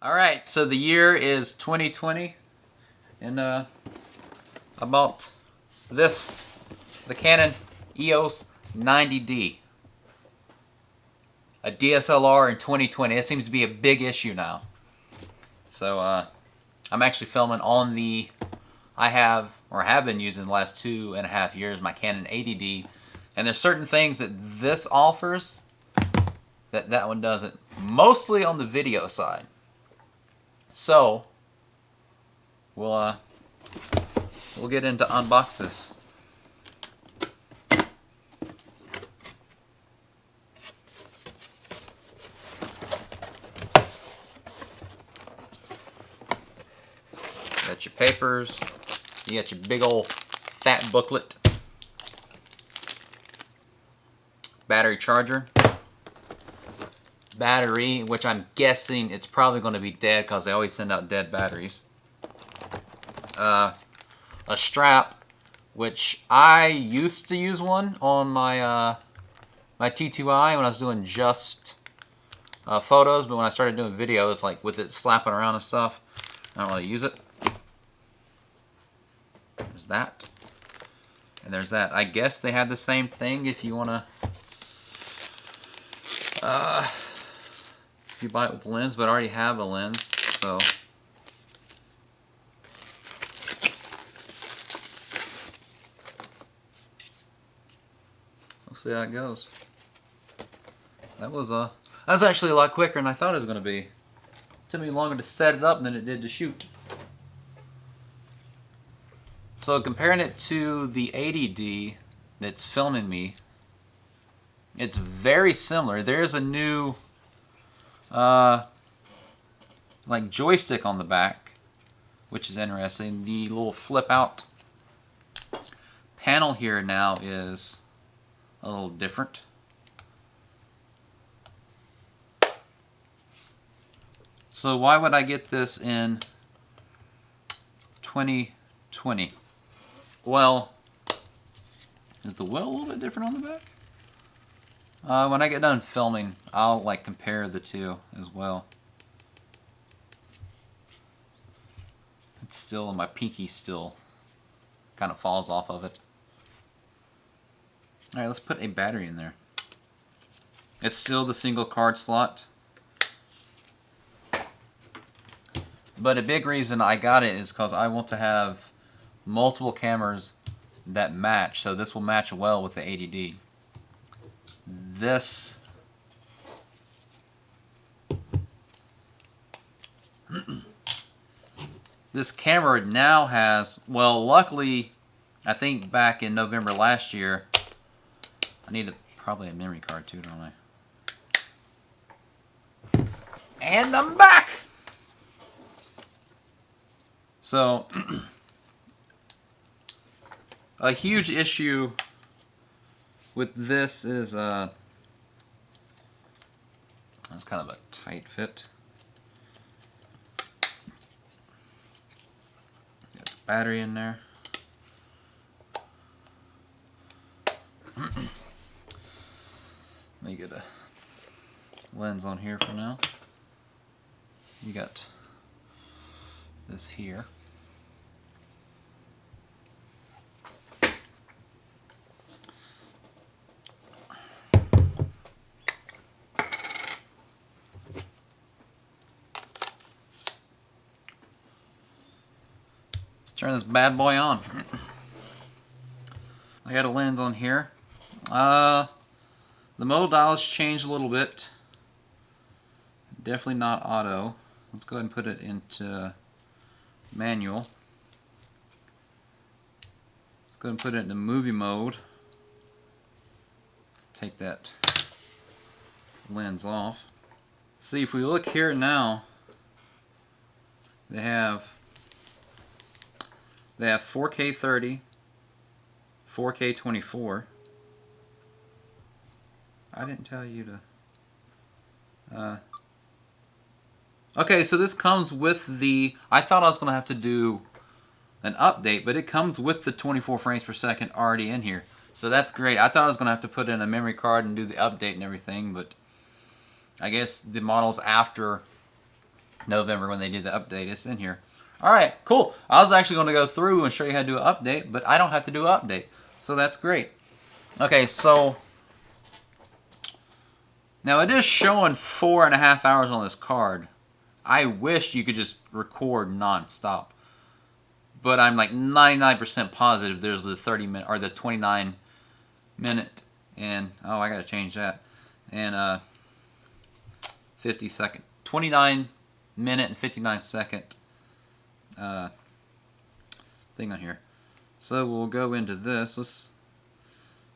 Alright, so the year is 2020, and I bought this, the Canon EOS 90D. A DSLR in 2020. That seems to be a big issue now. So I'm actually filming on the, I have been using the last 2.5 years, my Canon 80D. And there's certain things that this offers that that one doesn't. Mostly on the video side. So we'll get into unbox this. Got your papers. You got your big old fat booklet. Battery charger. Battery, which I'm guessing it's probably going to be dead because they always send out dead batteries. A strap, which I used to use one on my my T2i when I was doing just photos, but when I started doing videos, like with it slapping around and stuff, I don't really use it. There's that. And there's that. I guess they had the same thing if you want to if you buy it with a lens, but I already have a lens, so we'll see how it goes. That was actually a lot quicker than I thought it was going to be. It took me longer to set it up than it did to shoot. So comparing it to the 80D that's filming me, it's very similar. There's a new like joystick on the back, which is interesting. The little flip out panel here now is a little different. So why would I get this in 2020? Well, is the wheel a little bit different on the back? When I get done filming, I'll like compare the two as well. It's still, my pinky still kind of falls off of it. Alright, let's put a battery in there. It's still the single card slot. But a big reason I got it is because I want to have multiple cameras that match. So this will match well with the 80D. This camera now has, well, luckily, I think back in November last year, I need probably a memory card too, don't I? And I'm back! So, a huge issue with this is, that's kind of a tight fit. Got the battery in there. Let me get a lens on here for now. You got this here. Turn this bad boy on. I got a lens on here. The mode dial's changed a little bit. Definitely not auto. Let's go ahead and put it into manual. Let's go ahead and put it into movie mode. Take that lens off. See, if we look here now, they have 4K 30, 4K 24. I didn't tell you to... Okay, so this comes with the... I thought I was going to have to do an update, but it comes with the 24 frames per second already in here. So that's great. I thought I was going to have to put in a memory card and do the update and everything, but I guess the models after November when they did the update. It's in here. All right, cool. I was actually going to go through and show you how to do an update, but I don't have to do an update, so that's great. Okay, so now it is showing 4.5 hours on this card. I wish you could just record non-stop, but I'm like 99% positive there's the 30-minute or the 29-minute and oh, I gotta change that, and 50-second, 29-minute and 59-second thing on here. So we'll go into this.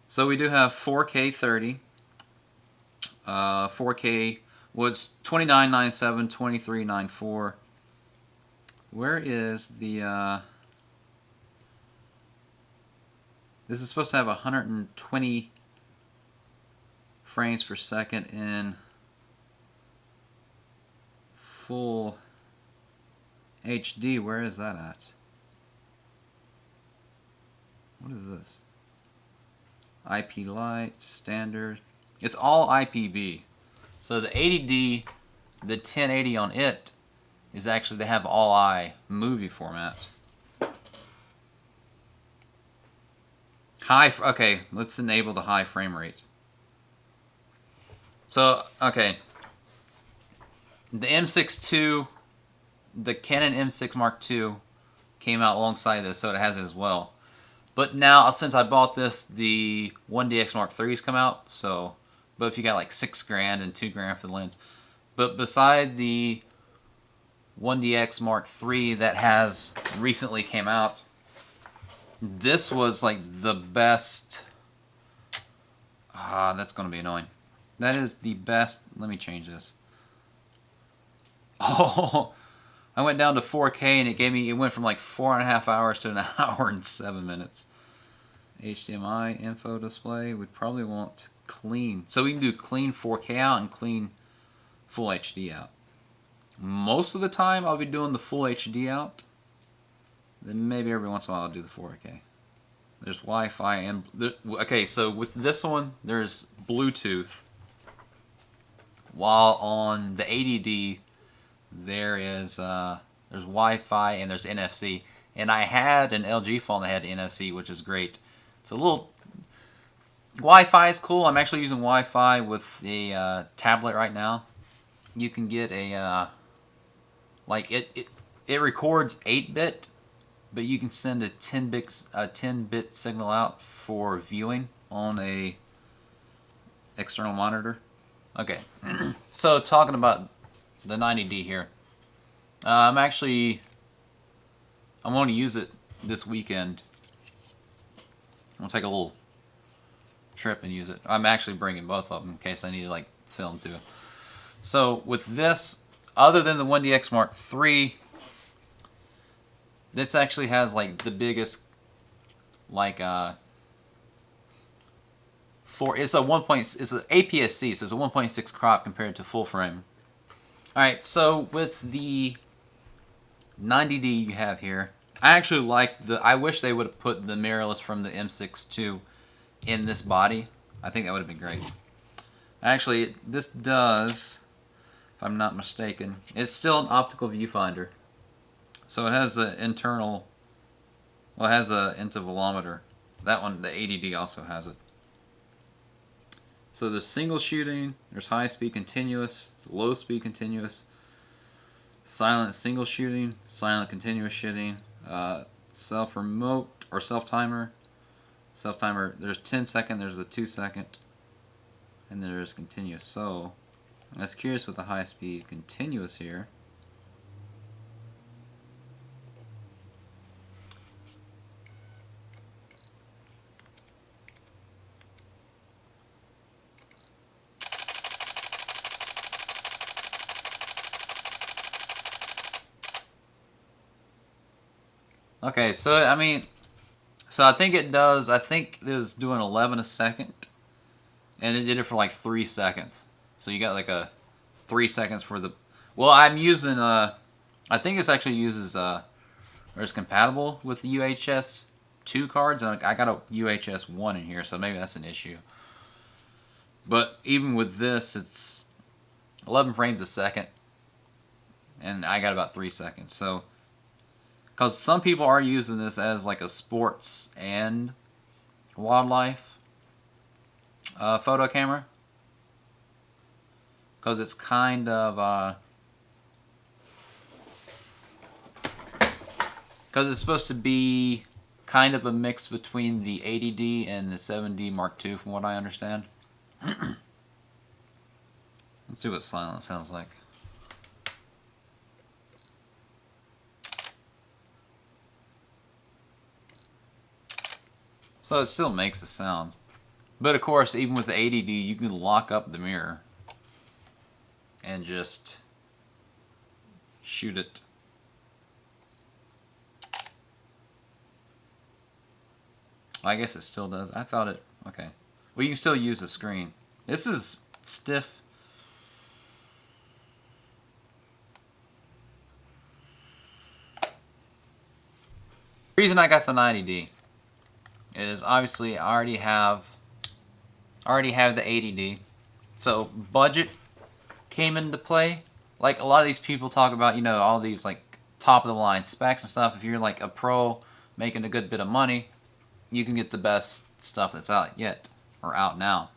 So we do have 4K 30, 4K was 29.97, 23.94. Where is the this is supposed to have 120 frames per second in full HD. Where is that at? What is this? IP light, standard. It's all IPB. So the 80D, the 1080 on it is actually, they have all I movie format. Okay, let's enable the high frame rate. So, okay. The M6 II, the Canon M6 Mark II came out alongside this, so it has it as well. But now, since I bought this, the 1DX Mark III's come out, so, but if you got like $6 grand and $2 grand for the lens. But beside the 1DX Mark III that has recently came out, this was like the best. That's going to be annoying. That is the best. Let me change this. Oh, I went down to 4K and it went from like 4.5 hours to 1 hour and 7 minutes. HDMI info display. We probably want clean. So we can do clean 4K out and clean full HD out. Most of the time I'll be doing the full HD out. Then maybe every once in a while I'll do the 4K. There's Wi-Fi and okay, so with this one there's Bluetooth. While on the 80D there is there's Wi-Fi and there's NFC. And I had an LG phone that had NFC, which is great. It's a little Wi-Fi is cool. I'm actually using Wi-Fi with a tablet right now. You can get a like it records 8-bit. But you can send a 10-bit signal out for viewing on a external monitor. Okay, so talking about the 90D here, I'm going to use it this weekend. I'll take a little trip and use it. I'm actually bringing both of them in case I need to like film too. So with this, other than the 1DX Mark III. This actually has like the biggest, like it's a it's an APS-C, so it's a 1.6 crop compared to full frame. All right, so with the 90D you have here, I actually like I wish they would have put the mirrorless from the M6 II in this body. I think that would have been great. Actually, this does, if I'm not mistaken, it's still an optical viewfinder. So it has the internal, well, it has a intervalometer. That one, the 80D also has it. So there's single shooting, there's high speed continuous, low speed continuous, silent single shooting, silent continuous shooting, self remote or self timer. Self timer, there's 10-second, there's a 2-second, and there's continuous. So I was curious with the high speed continuous here. Okay, so I mean, so I think it does. I think it was doing 11 a second, and it did it for like 3 seconds. So you got like a 3 seconds for the. Well, I'm using I think this actually uses or is compatible with the UHS 2 cards, and I got a UHS 1 in here, so maybe that's an issue. But even with this, it's 11 frames a second, and I got about 3 seconds. So, because some people are using this as like a sports and wildlife photo camera, because it's kind of because it's supposed to be kind of a mix between the 80D and the 7D Mark II, from what I understand. Let's see what silent sounds like. So it still makes a sound. But of course, even with the 80D, you can lock up the mirror and just shoot it. I guess it still does. I thought it... Okay. Well, you can still use the screen. This is stiff. The reason I got the 90D is obviously I already have the 80D. So budget came into play. Like a lot of these people talk about, you know, all these like top of the line specs and stuff. If you're like a pro making a good bit of money, you can get the best stuff that's out yet, or out now.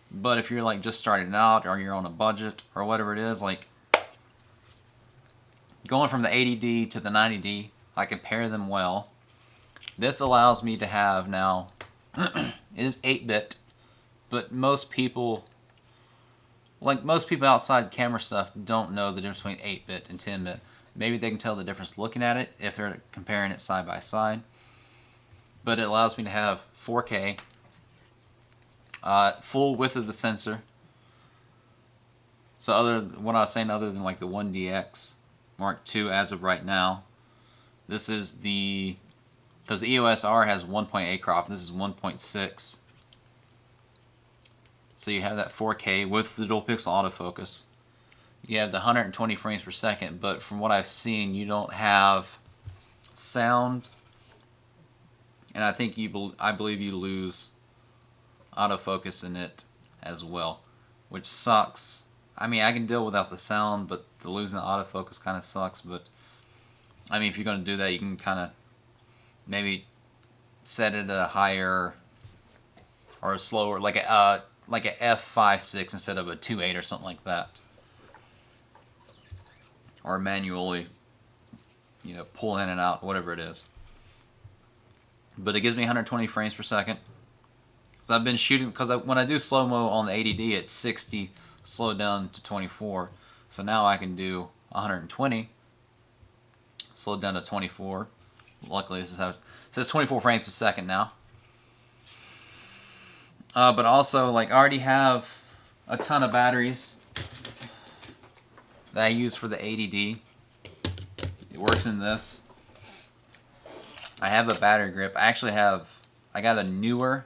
But if you're like just starting out, or you're on a budget, or whatever it is, like going from the 80D to the 90D, I compare them well. This allows me to have now, it is 8-bit, but most people, like most people outside camera stuff, don't know the difference between 8-bit and 10-bit. Maybe they can tell the difference looking at it if they're comparing it side by side. But it allows me to have 4K, full width of the sensor. So what I was saying, other than like the 1DX Mark II as of right now, this is the, because the EOS R has 1.8 crop, this is 1.6. So you have that 4K with the dual pixel autofocus. You have the 120 frames per second, but from what I've seen, you don't have sound. And I think I believe you lose autofocus in it as well, which sucks. I mean, I can deal without the sound, but the losing the autofocus kind of sucks. But I mean, if you're going to do that, you can kind of maybe set it at a higher or a slower, like a f5.6 instead of a 2.8 or something like that, or manually, you know, pull in and out, whatever it is. But it gives me 120 frames per second. So I've been shooting, because when I do slow-mo on the 80D, it's 60, slowed down to 24. So now I can do 120, slowed down to 24. Luckily, this is how it says 24 frames per second now. But also, like, I already have a ton of batteries that I use for the 80D. It works in this. I have a battery grip. I got a newer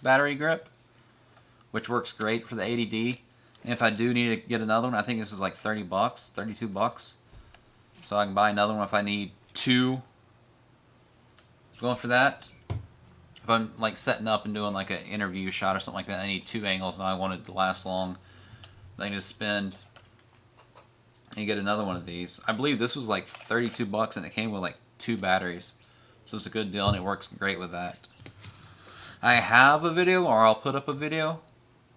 battery grip, which works great for the 80D. And if I do need to get another one, I think this was like 30 bucks, 32 bucks. So I can buy another one if I need two. Going for that. If I'm like setting up and doing like an interview shot or something like that, I need 2 angles and I want it to last long. I need to spend and get another one of these. I believe this was like 32 bucks and it came with like 2 batteries. So it's a good deal and it works great with that. I have a video, or I'll put up a video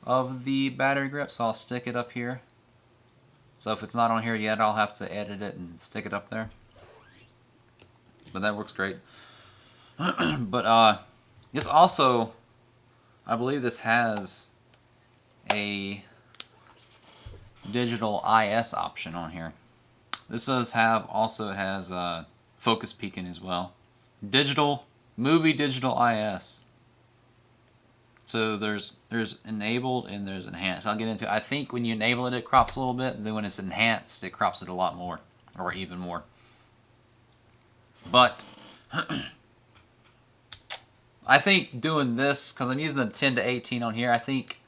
of the battery grip, so I'll stick it up here. So if it's not on here yet, I'll have to edit it and stick it up there. But that works great. But this also, I believe this has a digital IS option on here. This does have, also it has focus peaking as well. Movie digital IS. So there's enabled and there's enhanced. I'll get into it. I think when you enable it, it crops a little bit, and then when it's enhanced, it crops it a lot more, or even more. But I think doing this, because I'm using the 10 to 18 on here, I think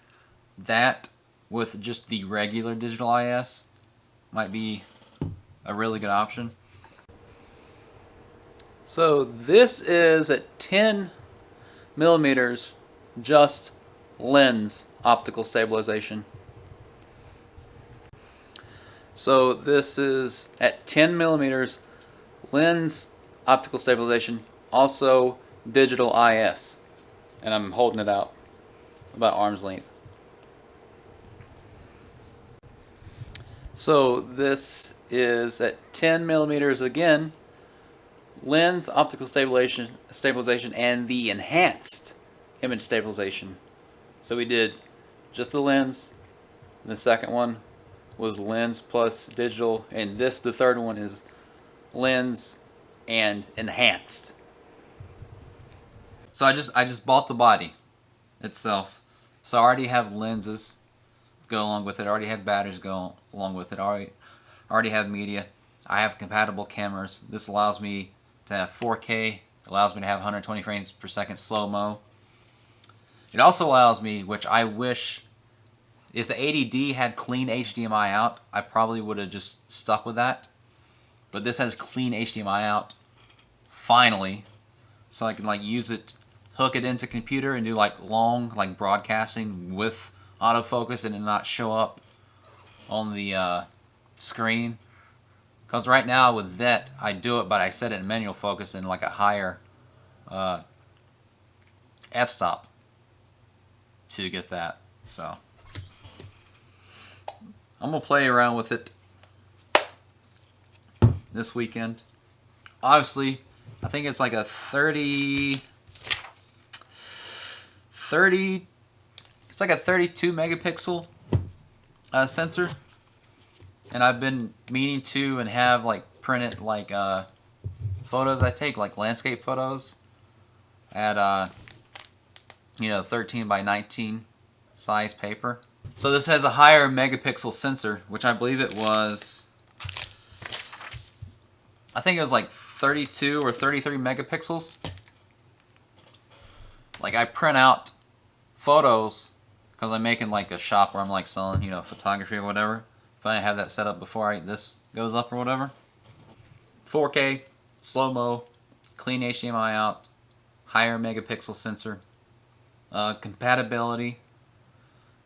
that with just the regular digital IS might be a really good option. So this is at 10 millimeters, just lens optical stabilization. So this is at 10 millimeters lens optical stabilization, also digital IS, and I'm holding it out about arm's length. So this is at 10 millimeters again, lens optical stabilization and the enhanced image stabilization. So we did just the lens, and the second one was lens plus digital, and this, the third one, is lens and enhanced. So I just bought the body itself. So I already have lenses go along with it. I already have batteries go along with it. I already have media. I have compatible cameras. This allows me to have 4K. Allows me to have 120 frames per second slow-mo. It also allows me, which I wish, if the 80D had clean HDMI out, I probably would have just stuck with that. But this has clean HDMI out, finally, so I can like use it, hook it into computer and do like long like broadcasting with autofocus and it not show up on the screen. Because right now with that, I do it, but I set it in manual focus and like a higher f-stop to get that. So I'm gonna play around with it this weekend. Obviously, I think it's like a 30, it's like a 32 megapixel sensor, and I've been meaning to and have like printed like photos I take, like landscape photos at 13 by 19 size paper. So this has a higher megapixel sensor, which I believe it was, I think it was like 32 or 33 megapixels. Like I print out photos because I'm making like a shop where I'm like selling, photography or whatever. If I have that set up before this goes up or whatever. 4K, slow-mo, clean HDMI out, higher megapixel sensor, compatibility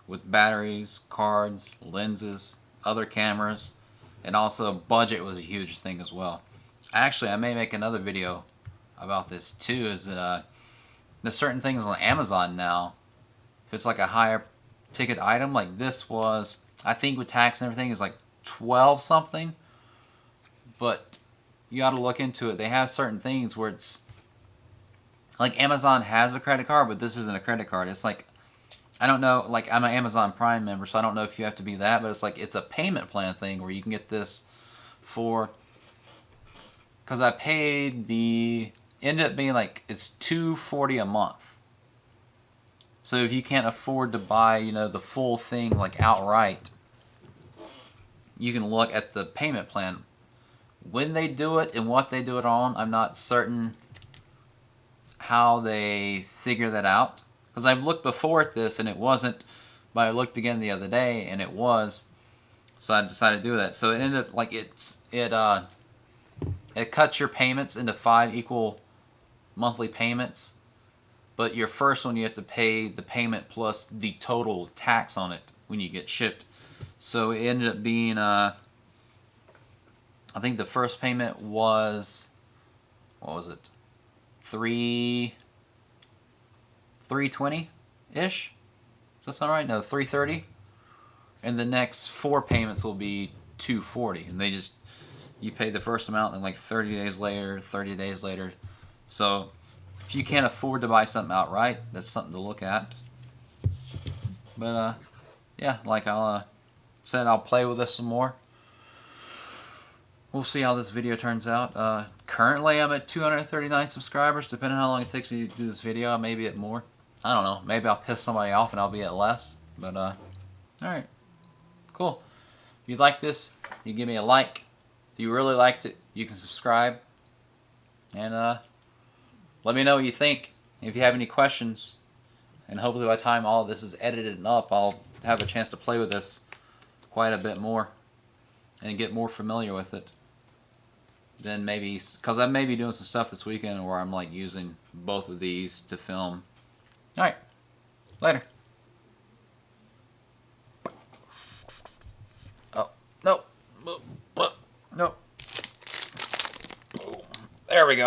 with batteries, cards, lenses, other cameras, and also budget was a huge thing as well. Actually, I may make another video about this too, is that there's certain things on Amazon now, if it's like a higher ticket item, like this was, I think with tax and everything, is like 12 something, but you got to look into it. They have certain things where it's, like Amazon has a credit card, but this isn't a credit card. It's like, I don't know, like I'm an Amazon Prime member, so I don't know if you have to be that, but it's like, it's a payment plan thing where you can get this for, because I paid ended up being like, it's $240 a month. So if you can't afford to buy, the full thing like outright, you can look at the payment plan. When they do it and what they do it on, I'm not certain how they figure that out. Because I've looked before at this and it wasn't, but I looked again the other day and it was. So I decided to do that. So it ended up like it cuts your payments into 5 equal monthly payments. But your first one, you have to pay the payment plus the total tax on it when you get shipped. So it ended up being, I think the first payment was, what was it? $320-ish? Does that sound right? No, $330. And the next 4 payments will be $240. And you pay the first amount and like 30 days later. So if you can't afford to buy something outright, that's something to look at. But yeah, like I'll play with this some more. We'll see how this video turns out. Currently I'm at 239 subscribers. Depending on how long it takes me to do this video, I may be at more. I don't know. Maybe I'll piss somebody off and I'll be at less. But alright. Cool. If you like this, you give me a like. If you really liked it, you can subscribe. And let me know what you think. If you have any questions, and hopefully by the time all of this is edited and up, I'll have a chance to play with this quite a bit more and get more familiar with it. Then maybe, because I may be doing some stuff this weekend where I'm like using both of these to film. Alright, later. Oh, no, There we go.